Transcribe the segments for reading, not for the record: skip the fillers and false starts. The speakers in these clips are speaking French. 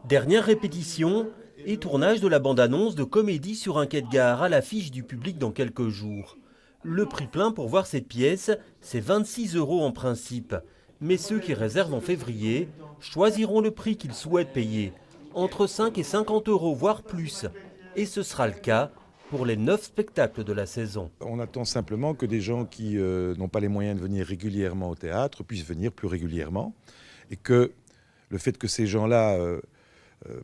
Dernière répétition et tournage de la bande-annonce de Comédie sur un quai de gare à l'affiche du public dans quelques jours. Le prix plein pour voir cette pièce, c'est 26 € en principe. Mais ceux qui réservent en février choisiront le prix qu'ils souhaitent payer, entre 5 et 50 €, voire plus. Et ce sera le cas pour les 9 spectacles de la saison. On attend simplement que des gens qui n'ont pas les moyens de venir régulièrement au théâtre puissent venir plus régulièrement et que le fait que ces gens-là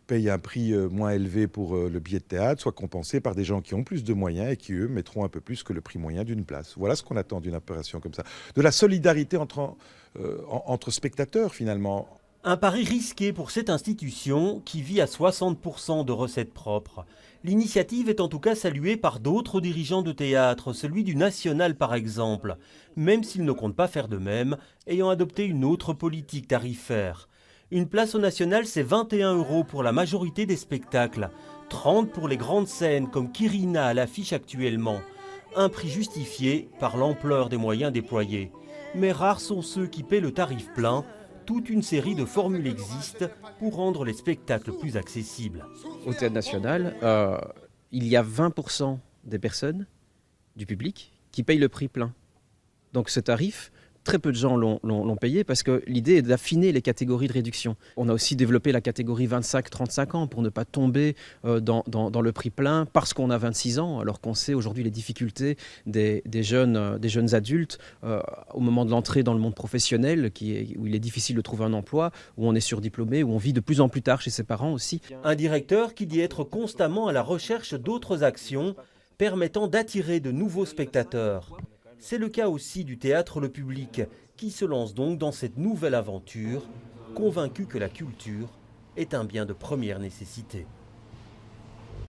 payent un prix moins élevé pour le billet de théâtre soit compensé par des gens qui ont plus de moyens et qui, eux, mettront un peu plus que le prix moyen d'une place. Voilà ce qu'on attend d'une opération comme ça. De la solidarité entre spectateurs, finalement. Un pari risqué pour cette institution qui vit à 60% de recettes propres. L'initiative est en tout cas saluée par d'autres dirigeants de théâtre, celui du National par exemple, même s'il ne compte pas faire de même, ayant adopté une autre politique tarifaire. Une place au National, c'est 21 € pour la majorité des spectacles, 30 pour les grandes scènes comme Quirina à l'affiche actuellement. Un prix justifié par l'ampleur des moyens déployés. Mais rares sont ceux qui paient le tarif plein. Toute une série de formules existe pour rendre les spectacles plus accessibles. Au Théâtre National, il y a 20% des personnes, du public, qui payent le prix plein. Donc ce tarif, très peu de gens l'ont payé parce que l'idée est d'affiner les catégories de réduction. On a aussi développé la catégorie 25-35 ans pour ne pas tomber dans le prix plein parce qu'on a 26 ans, alors qu'on sait aujourd'hui les difficultés des jeunes adultes au moment de l'entrée dans le monde professionnel, où il est difficile de trouver un emploi, où on est surdiplômé, où on vit de plus en plus tard chez ses parents aussi. Un directeur qui dit être constamment à la recherche d'autres actions permettant d'attirer de nouveaux spectateurs. C'est le cas aussi du théâtre Le Public, qui se lance donc dans cette nouvelle aventure, convaincu que la culture est un bien de première nécessité.